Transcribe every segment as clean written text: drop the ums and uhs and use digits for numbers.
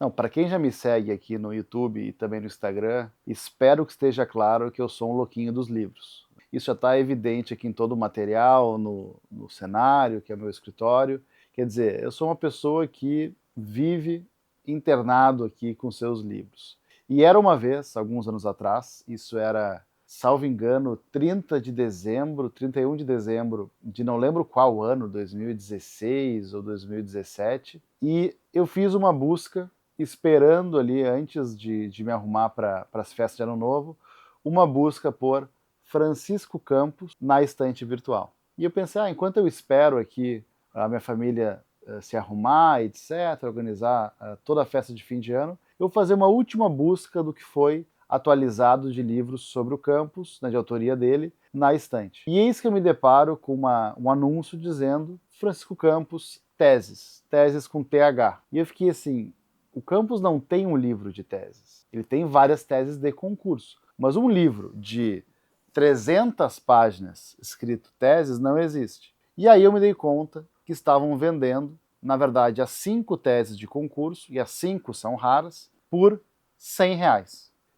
Não, para quem já me segue aqui no YouTube e também no Instagram, espero que esteja claro que eu sou um louquinho dos livros. Isso já está evidente aqui em todo o material, no cenário, que é o meu escritório. Quer dizer, eu sou uma pessoa que vive internado aqui com seus livros. E era uma vez, alguns anos atrás, isso era, salvo engano, 30 de dezembro, 31 de dezembro de não lembro qual ano, 2016 ou 2017, e eu fiz uma busca esperando ali, antes de me arrumar para as festas de Ano Novo, uma busca por Francisco Campos na estante virtual. E eu pensei, enquanto eu espero aqui a minha família se arrumar, etc., organizar toda a festa de fim de ano, eu vou fazer uma última busca do que foi atualizado de livros sobre o Campos, de autoria dele, na estante. E eis que eu me deparo com um anúncio dizendo Francisco Campos, teses com TH. E eu fiquei assim, o Campos não tem um livro de teses, ele tem várias teses de concurso, mas um livro de 300 páginas escrito teses não existe. E aí eu me dei conta que estavam vendendo, na verdade, as 5 teses de concurso, e as 5 são raras, por R$ 100.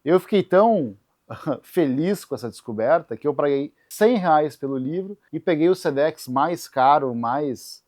Eu fiquei tão feliz com essa descoberta que eu paguei R$ 100 pelo livro e peguei o Sedex mais caro, mais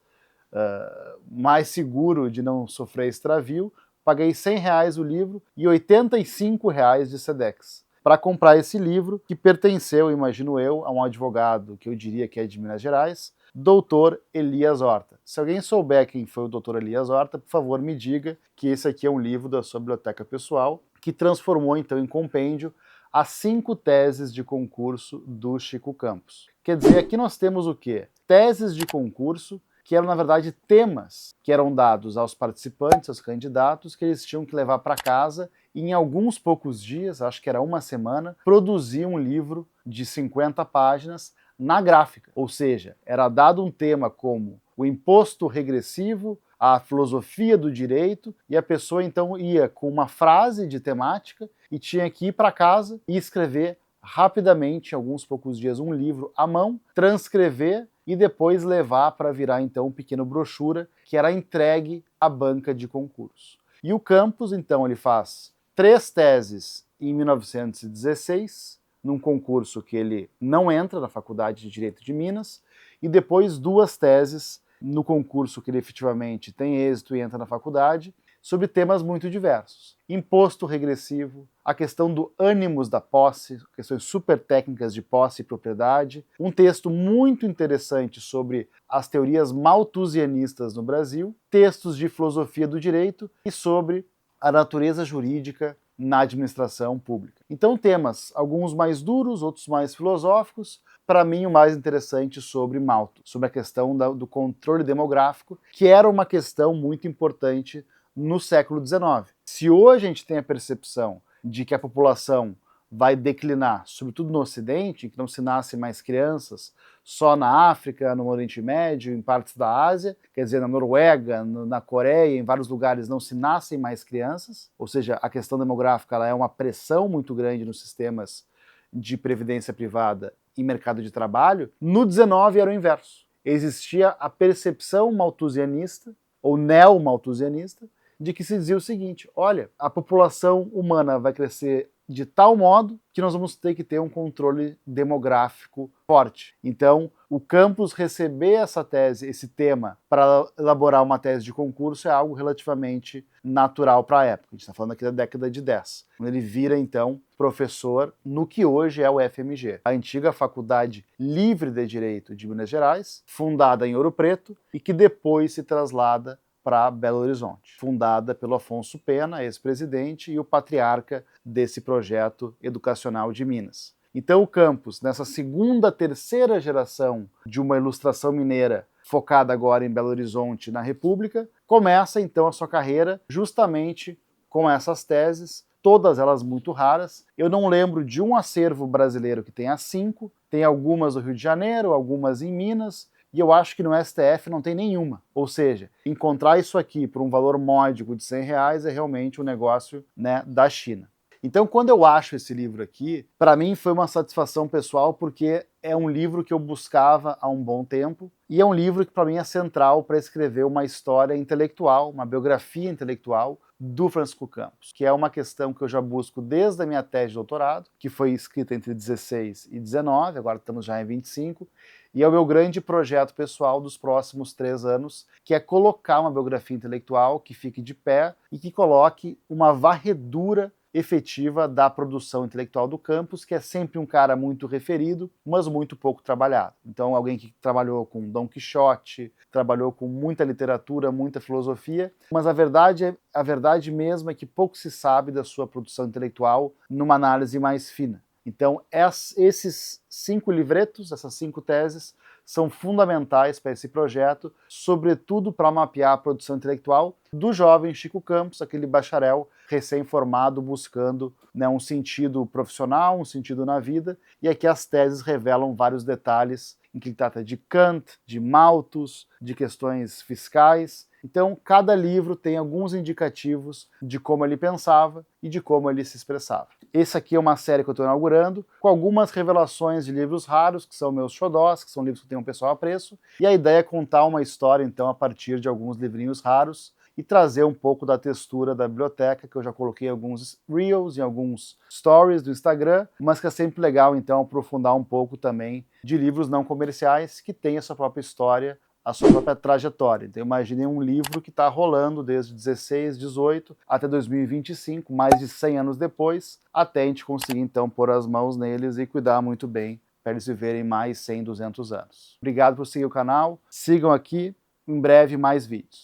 seguro de não sofrer extravio, paguei R$ 100 o livro e R$ 85 de Sedex para comprar esse livro que pertenceu, imagino eu, a um advogado que eu diria que é de Minas Gerais, Dr. Elias Horta. Se alguém souber quem foi o Dr. Elias Horta, por favor me diga que esse aqui é um livro da sua biblioteca pessoal que transformou então em compêndio as 5 teses de concurso do Chico Campos. Quer dizer, aqui nós temos o quê? Teses de concurso que eram, na verdade, temas que eram dados aos participantes, aos candidatos, que eles tinham que levar para casa e em alguns poucos dias, acho que era uma semana, produzir um livro de 50 páginas na gráfica. Ou seja, era dado um tema como o imposto regressivo, a filosofia do direito, e a pessoa então ia com uma frase de temática e tinha que ir para casa e escrever rapidamente, em alguns poucos dias, um livro à mão, transcrever e depois levar para virar então um pequeno brochura que era entregue à banca de concurso. E o Campos, então, ele faz 3 teses em 1916, num concurso que ele não entra na Faculdade de Direito de Minas, e depois 2 teses no concurso que ele efetivamente tem êxito e entra na faculdade, sobre temas muito diversos. Imposto regressivo, a questão do ânimos da posse, questões super técnicas de posse e propriedade, um texto muito interessante sobre as teorias malthusianistas no Brasil, textos de filosofia do direito e sobre a natureza jurídica na administração pública. Então temas, alguns mais duros, outros mais filosóficos, para mim o mais interessante sobre Malthus, sobre a questão do controle demográfico, que era uma questão muito importante no século XIX. Se hoje a gente tem a percepção de que a população vai declinar, sobretudo no Ocidente, que não se nascem mais crianças, só na África, no Oriente Médio, em partes da Ásia, quer dizer, na Noruega, na Coreia, em vários lugares não se nascem mais crianças, ou seja, a questão demográfica ela é uma pressão muito grande nos sistemas de previdência privada e mercado de trabalho. No 19 era o inverso. Existia a percepção malthusianista, ou neo-malthusianista, de que se dizia o seguinte, olha, a população humana vai crescer de tal modo que nós vamos ter que ter um controle demográfico forte. Então, o Campos receber essa tese, esse tema, para elaborar uma tese de concurso é algo relativamente natural para a época. A gente está falando aqui da década de 10. Quando ele vira, então, professor no que hoje é o FMG, a antiga Faculdade Livre de Direito de Minas Gerais, fundada em Ouro Preto e que depois se traslada para Belo Horizonte, fundada pelo Afonso Pena, ex-presidente, e o patriarca desse projeto educacional de Minas. Então o Campos, nessa segunda, terceira geração de uma ilustração mineira focada agora em Belo Horizonte, na República, começa então a sua carreira justamente com essas teses, todas elas muito raras. Eu não lembro de um acervo brasileiro que tenha 5, tem algumas no Rio de Janeiro, algumas em Minas, e eu acho que no STF não tem nenhuma. Ou seja, encontrar isso aqui por um valor módico de R$ 100 é realmente um negócio, né, da China. Então, quando eu acho esse livro aqui, para mim foi uma satisfação pessoal, porque é um livro que eu buscava há um bom tempo, e é um livro que para mim é central para escrever uma história intelectual, uma biografia intelectual do Francisco Campos, que é uma questão que eu já busco desde a minha tese de doutorado, que foi escrita entre 16 e 19, agora estamos já em 25, e é o meu grande projeto pessoal dos próximos 3 anos, que é colocar uma biografia intelectual que fique de pé e que coloque uma varredura efetiva da produção intelectual do Campos, que é sempre um cara muito referido, mas muito pouco trabalhado. Então, alguém que trabalhou com Dom Quixote, trabalhou com muita literatura, muita filosofia, mas a verdade mesmo é que pouco se sabe da sua produção intelectual numa análise mais fina. Então, esses 5 livretos, essas 5 teses, são fundamentais para esse projeto, sobretudo para mapear a produção intelectual do jovem Chico Campos, aquele bacharel recém-formado buscando, né, um sentido profissional, um sentido na vida, e aqui as teses revelam vários detalhes em que trata de Kant, de Malthus, de questões fiscais. Então, cada livro tem alguns indicativos de como ele pensava e de como ele se expressava. Esse aqui é uma série que eu estou inaugurando, com algumas revelações de livros raros, que são meus xodós, que são livros que tem um pessoal apreço, e a ideia é contar uma história, então, a partir de alguns livrinhos raros, e trazer um pouco da textura da biblioteca, que eu já coloquei em alguns Reels, em alguns Stories do Instagram, mas que é sempre legal, então, aprofundar um pouco também de livros não comerciais que têm a sua própria história, a sua própria trajetória. Então imaginem um livro que está rolando desde 16, 18 até 2025, mais de 100 anos depois, até a gente conseguir então pôr as mãos neles e cuidar muito bem para eles viverem mais 100, 200 anos. Obrigado por seguir o canal, sigam aqui, em breve mais vídeos.